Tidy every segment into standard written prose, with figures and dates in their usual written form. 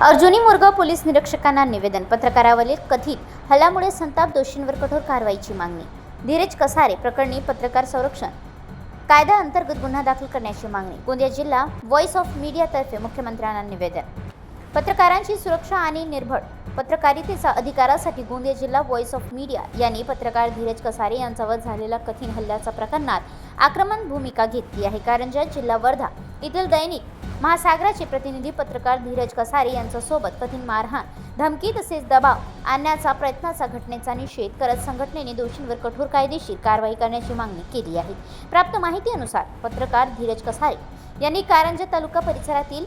Arjuni Morgaon police निरीक्षकांना निवेदन. पत्रकारावरील कथित हल्ल्यामुळे संताप, दोषींवर कठोर कारवाईची मागणी. धीरज कसारे प्रकरणी पत्रकार संरक्षण कायदा अंतर्गत गुन्हा दाखल करण्याची मागणी. गोंदिया जिल्हा व्हॉइस ऑफ मीडियातर्फे मुख्यमंत्र्यांना निवेदन. पत्रकारांची सुरक्षा आणि निर्भीड पत्रकारितेच्या अधिकारासाठी गोंदिया जिल्हा व्हॉइस ऑफ मीडिया यांनी पत्रकार धीरज कसारे यांच्यावर झालेल्या कथित हल्ल्याच्या प्रकरणात आक्रमक भूमिका घेतली आहे. कारंजा जिल्हा वर्धा येथील दैनिक महासागराचे प्रतिनिधी पत्रकार धीरज कसारे यांच्यासोबत कथित मारहाण, धमकी तसेच दबाव आणण्याचा प्रयत्नाचा घटनेचा निषेध करत संघटनेने दोषींवर कठोर कायदेशीर कारवाई करण्याची मागणी केली आहे. प्राप्त माहितीनुसार पत्रकार धीरज कसारे यांनी कारंजा तालुका परिसरातील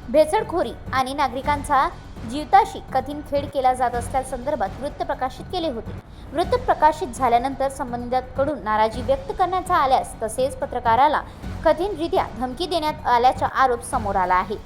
भेसळखोरी आणि नागरिकांचा जीविताशी कथित खेळ केला जात असल्यासंदर्भात वृत्त प्रकाशित केले होते. वृत्त प्रकाशित झाल्यानंतर संबंधितांकडून नाराजी व्यक्त करण्यात आल्यास तसेच पत्रकाराला कथितरित्या धमकी देण्यात आल्याचा आरोप समोर आला आहे.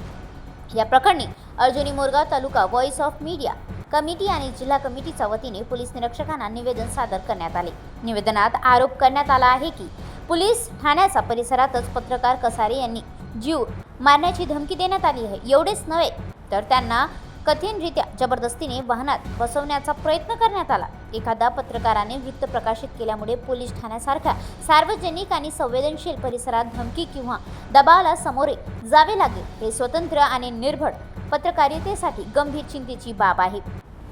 या प्रकरणी अर्जुनी मोरगाव तालुका व्हॉइस ऑफ मीडिया कमिटी आणि जिल्हा कमिटीच्या वतीने पोलीस निरीक्षकांना निवेदन सादर करण्यात आले. निवेदनात आरोप करण्यात आला आहे की पोलीस ठाण्याच्या परिसरातच पत्रकार कसारे यांनी जीव मारण्याची धमकी देण्यात आली आहे. एवढेच नव्हे तर त्यांना कथितरित्या जबरदस्तीने वाहनात बसवण्याचा प्रयत्न करण्यात आला. एखादा पत्रकाराने वृत्त प्रकाशित केल्यामुळे पोलीस ठाण्यासारख्या सार्वजनिक आणि संवेदनशील परिसरात धमकी किंवा दबावाला सामोरे जावे लागेल हे स्वतंत्र आणि निर्भीड पत्रकारितेसाठी गंभीर चिंतेची बाब आहे.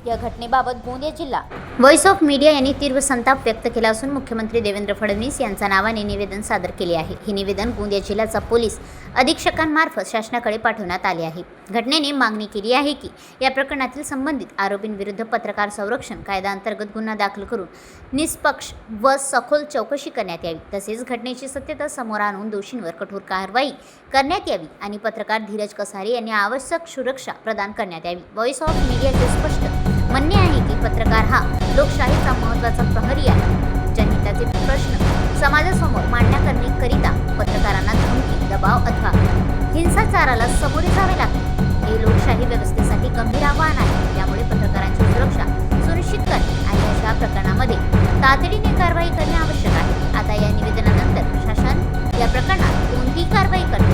या घटनेबाबत गोंदिया जिल्हा व्हॉइस ऑफ मीडिया यांनी तीव्र संताप व्यक्त केला असून मुख्यमंत्री देवेंद्र फडणवीस यांच्या नावाने निवेदन सादर केले आहे. हे निवेदन गोंदिया जिल्ह्याचा पोलीस अधीक्षकांमार्फत शासनाकडे पाठवण्यात आले आहे. घटनेने मागणी केली आहे की या प्रकरणातील संबंधित आरोपींविरुद्ध पत्रकार संरक्षण कायदा अंतर्गत गुन्हा दाखल करून निष्पक्ष व सखोल चौकशी करण्यात यावी. तसेच घटनेची सत्यता समोर आणून दोषींवर कठोर कारवाई करण्यात यावी आणि पत्रकार धीरज कसारे यांनी आवश्यक सुरक्षा प्रदान करण्यात यावी. व्हॉइस ऑफ मीडियाचे स्पष्ट म्हणणे आहे की पत्रकार हा लोकशाहीचा महत्त्वाचा प्रहरी आहे. जनहिताचे प्रश्न समाजासमोर मांडण्याकरिता पत्रकारांना धमकी, दबाव अथवा हिंसाचाराला सामोरे जावे लागते. हे लोकशाही व्यवस्थेसाठी गंभीर आव्हान आहे. त्यामुळे पत्रकारांची सुरक्षा सुनिश्चित करणे आणि अशा प्रकरणामध्ये तातडीने कारवाई करणे आवश्यक आहे. आता या निवेदनानंतर शासन या प्रकरणात कोणती कारवाई करते